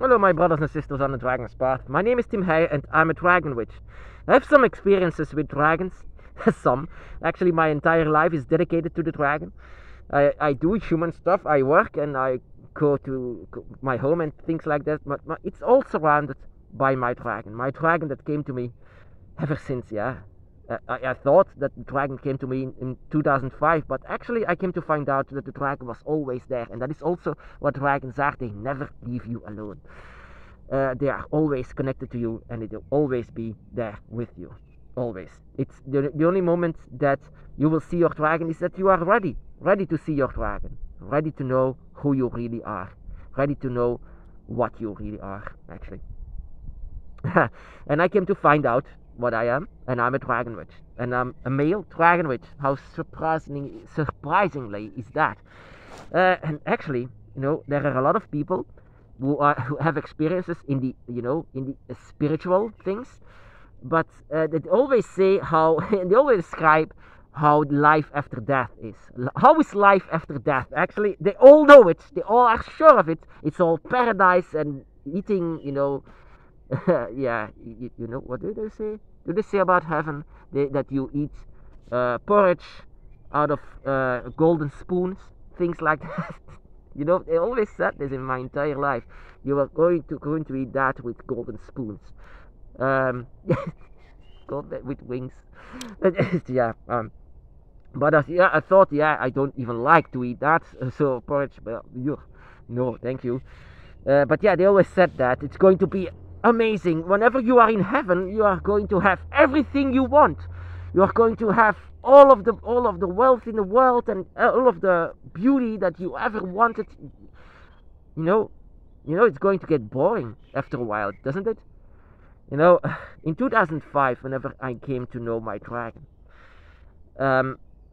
Hello, my brothers and sisters on the Dragon's Path. My name is Tim Hay, and I'm a dragon witch. I have some experiences with dragons. Some. Actually, my entire life is dedicated to the dragon. I do human stuff. I work and I go to my home and things like that. But it's all surrounded by my dragon. My dragon that came to me ever since, yeah. I thought that the dragon came to me in 2005, but actually I came to find out that the dragon was always there, and that is also what dragons are. They never leave you alone. They are always connected to you, and they will always be there with you. Always. It's the only moment that you will see your dragon is that you are ready to see your dragon, ready to know who you really are, ready to know what you really are, actually. And I came to find out what I am, and I'm a dragon witch, and I'm a male dragon witch. How surprisingly is that? And actually, there are a lot of people who have experiences in the spiritual things, but they always say how they always describe how life after death is. How is life after death? Actually, they all know it. They all are sure of it. It's all paradise and eating, yeah, what do they say? Do they say about heaven that you eat porridge out of golden spoons, things like that? They always said this in my entire life. You are going to eat that with golden spoons, with wings. Yeah. But I thought, I don't even like to eat that. So porridge, well, no, thank you. But yeah, they always said that it's going to be amazing. Whenever you are in heaven, you are going to have everything you want. You are going to have all of the wealth in the world and all of the beauty that you ever wanted. It's going to get boring after a while, doesn't it? In 2005, whenever I came to know my dragon,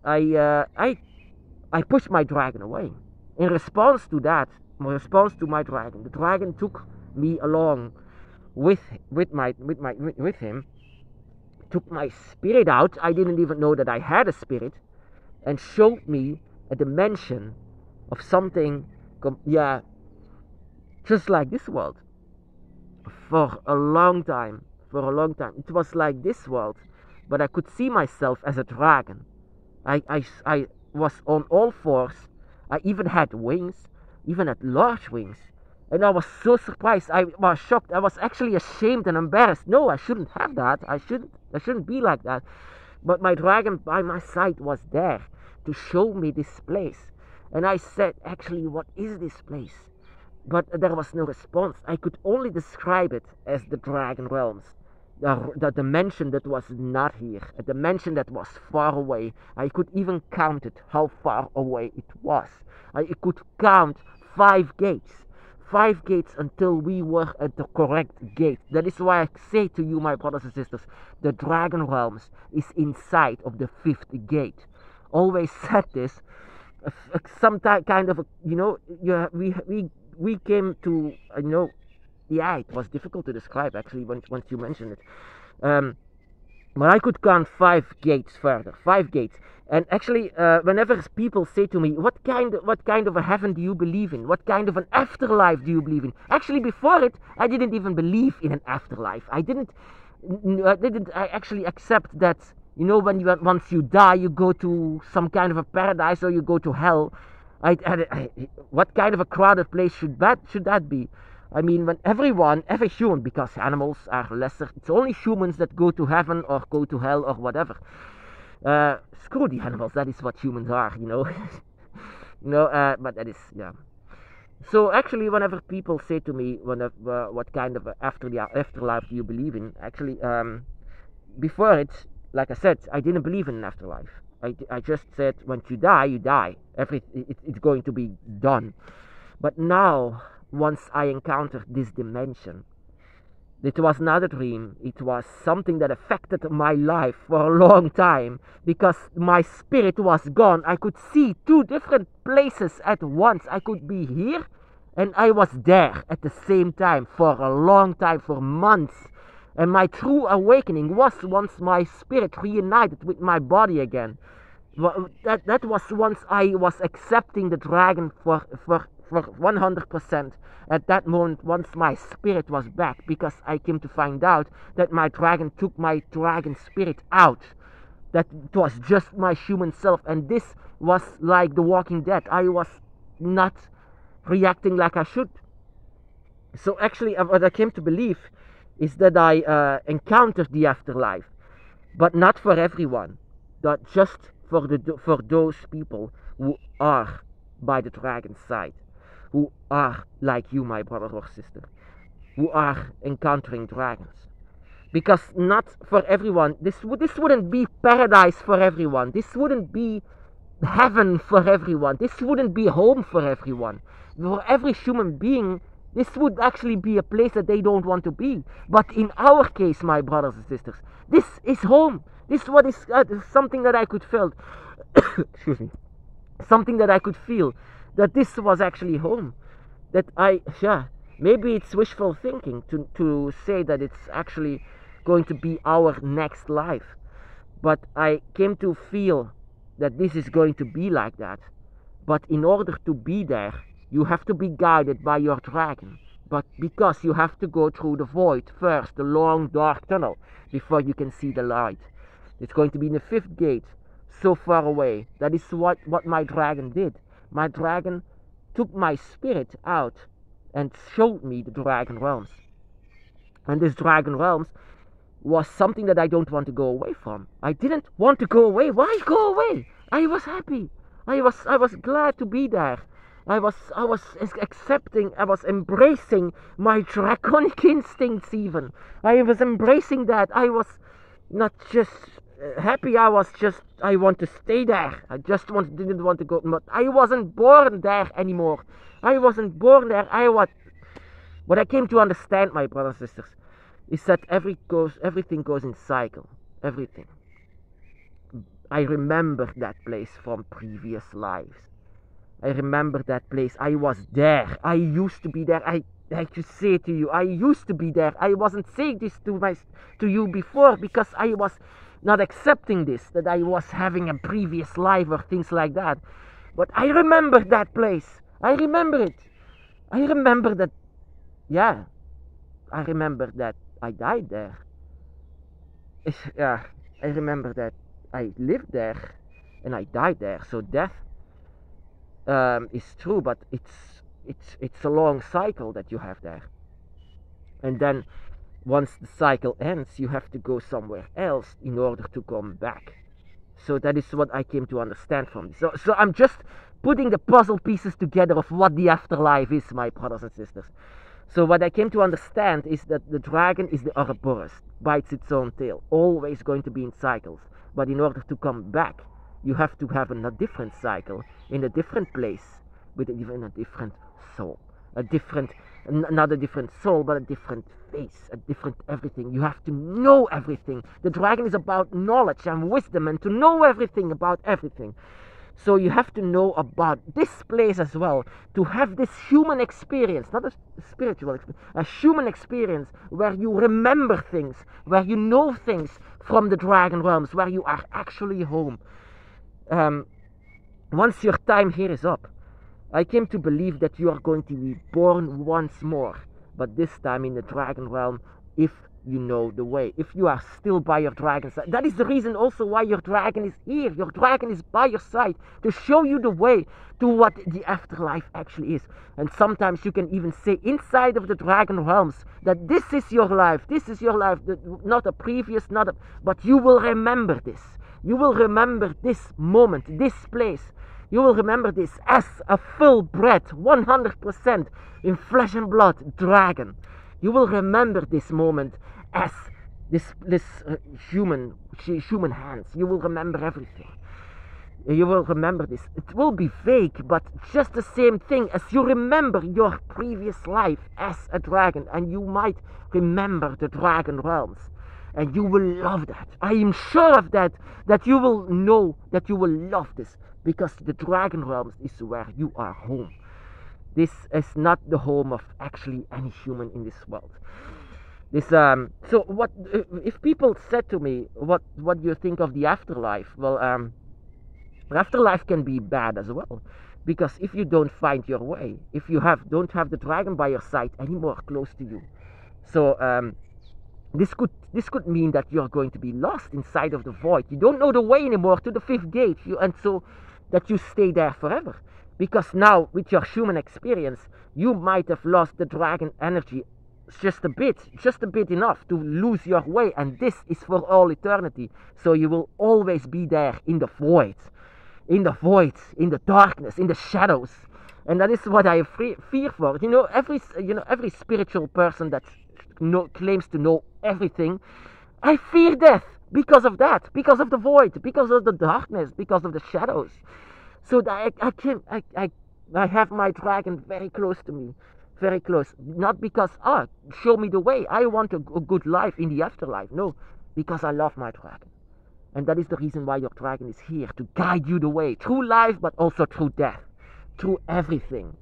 I pushed my dragon away. In response to that, my dragon, the dragon took me along with him, took my spirit out. I didn't even know that I had a spirit, and showed me a dimension of something, just like this world. For a long time, it was like this world, but I could see myself as a dragon. I was on all fours. I even had wings, even had large wings. And I was so surprised. I was shocked. I was actually ashamed and embarrassed. No, I shouldn't have that. I shouldn't be like that. But my dragon by my side was there to show me this place. And I said, actually, what is this place? But there was no response. I could only describe it as the Dragon Realms. The dimension that was not here. A dimension that was far away. I could even count it, how far away it was. I could count 5 gates. 5 gates until we were at the correct gate. That is why I say to you, my brothers and sisters, the Dragon Realms is inside of the 5th gate. Always said this. Some kind of, we came to, it was difficult to describe actually once you mentioned it. But I could count 5 gates further, 5 gates. And actually, whenever people say to me, what kind of a heaven do you believe in? What kind of an afterlife do you believe in? Actually, before it, I didn't even believe in an afterlife. I actually accept that, once you die, you go to some kind of a paradise or you go to hell. What kind of a crowded place should that be? I mean, when every human, because animals are lesser, it's only humans that go to heaven or go to hell or whatever. Screw the animals, that is what humans are, but that is, yeah. So actually, whenever people say to me, what kind of afterlife do you believe in? Actually, before it, like I said, I didn't believe in an afterlife. I just said, once you die, you die. It's going to be done. But now, once I encountered this dimension, it was not a dream. It was something that affected my life for a long time, because my spirit was gone. I could see 2 different places at once. I could be here and I was there at the same time for a long time, for months. And my true awakening was once my spirit reunited with my body again. That was once I was accepting the dragon for for 100% at that moment once my spirit was back, because I came to find out that my dragon took my dragon spirit out. That it was just my human self, and this was like The Walking Dead. I was not reacting like I should. So actually, what I came to believe is that I encountered the afterlife, but not for everyone, but just for those people who are by the dragon's side, who are like you, my brother or sister, who are encountering dragons. Because not for everyone, this wouldn't be paradise for everyone. This wouldn't be heaven for everyone. This wouldn't be home for everyone. For every human being, this would actually be a place that they don't want to be. But in our case, my brothers and sisters, this is home. This is what is something that I could feel. Excuse me. Something that I could feel, that this was actually home. That maybe it's wishful thinking to say that it's actually going to be our next life. But I came to feel that this is going to be like that. But in order to be there, you have to be guided by your dragon. But because you have to go through the void first, the long dark tunnel, before you can see the light. It's going to be in the 5th gate, so far away. That is what my dragon did. My dragon took my spirit out and showed me the dragon realms. And this dragon realms was something that I don't want to go away from. I didn't want to go away. Why go away? I was happy. I was glad to be there. I was accepting, I was embracing my draconic instincts even. I was embracing that. I was not just happy, I want to stay there. I just didn't want to go, but I wasn't born there anymore. I wasn't born there. What I came to understand, my brothers and sisters, is that everything goes in cycle. Everything. I remember that place from previous lives. I remember that place. I was there. I used to be there. I could say to you, I used to be there. I wasn't saying this to you before because I was not accepting this, that I was having a previous life or things like that. But I remember that place. I remember it. I remember that, I remember that I died there. I remember that I lived there and I died there. So death is true, but it's a long cycle that you have there. And then once the cycle ends, you have to go somewhere else in order to come back. So that is what I came to understand from this. So I'm just putting the puzzle pieces together of what the afterlife is, my brothers and sisters. So what I came to understand is that the dragon is the Ouroboros, bites its own tail, always going to be in cycles. But in order to come back, you have to have a different cycle, in a different place, with even a different soul. Not a different soul, but a different face, a different everything. You have to know everything. The dragon is about knowledge and wisdom and to know everything about everything. So you have to know about this place as well, to have this human experience, not a spiritual experience, a human experience where you remember things, where you know things from the dragon realms, where you are actually home. Once your time here is up, I came to believe that you are going to be born once more, but this time in the dragon realm, if you know the way, if you are still by your dragon side. That is the reason also why your dragon is here. Your dragon is by your side to show you the way to what the afterlife actually is. And sometimes you can even say inside of the dragon realms that this is your life, not a previous, but you will remember this. You will remember this moment, this place. You will remember this as a full-bred, 100% in flesh and blood dragon. You will remember this moment as this human hands. You will remember everything. You will remember this. It will be vague, but just the same thing as you remember your previous life as a dragon, and you might remember the dragon realms. And you will love that. I am sure of that you will know that you will love this, because the dragon realms is where you are home. This is not the home of actually any human in this world. So what if people said to me, what do you think of the afterlife? Well, afterlife can be bad as well. Because if you don't find your way, if you don't have the dragon by your side anymore close to you, so this could mean that you're going to be lost inside of the void. You don't know the way anymore to the fifth gate, and so that you stay there forever. Because now, with your human experience, you might have lost the dragon energy just a bit enough to lose your way, and this is for all eternity. So you will always be there in the void, in the darkness, in the shadows. And that is what I fear for. Every spiritual person that claims to know everything, I fear death because of that, because of the void, because of the darkness, because of the shadows. So that I have my dragon very close to me, very close. Not because show me the way. I want a good life in the afterlife. No, because I love my dragon, and that is the reason why your dragon is here to guide you the way through life, but also through death, through everything.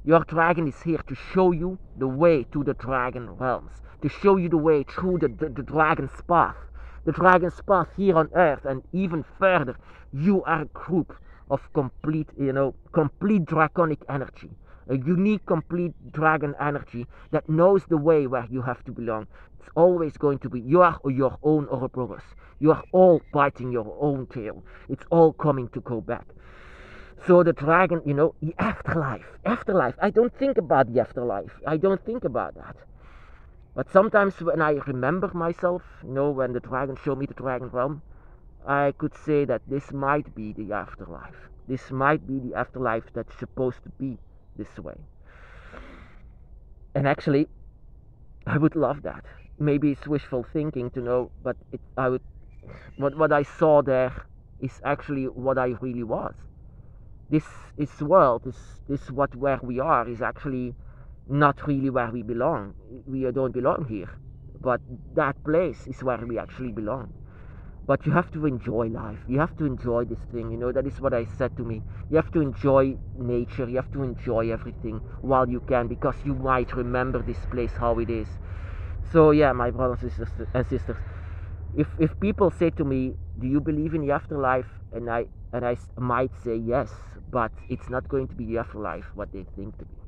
Your dragon is here to show you the way to the dragon realms, to show you the way through the dragon's path. The dragon's path here on earth, and even further. You are a group of complete draconic energy. A unique, complete dragon energy that knows the way where you have to belong. It's always going to be your own Ouroboros. You are all biting your own tail. It's all coming to go back. So the dragon, the afterlife. I don't think about the afterlife. I don't think about that. But sometimes when I remember myself, when the dragon showed me the dragon realm, I could say that this might be the afterlife. This might be the afterlife that's supposed to be this way. And actually, I would love that. Maybe it's wishful thinking to know, but what I saw there is actually what I really was. This world, where we are, is actually not really where we belong. We don't belong here, but that place is where we actually belong. But you have to enjoy life. You have to enjoy this thing. That is what I said to me. You have to enjoy nature. You have to enjoy everything while you can, because you might remember this place how it is. So yeah, my brothers and sisters, if people say to me, "Do you believe in the afterlife?" and I might say yes, but it's not going to be the afterlife what they think to be.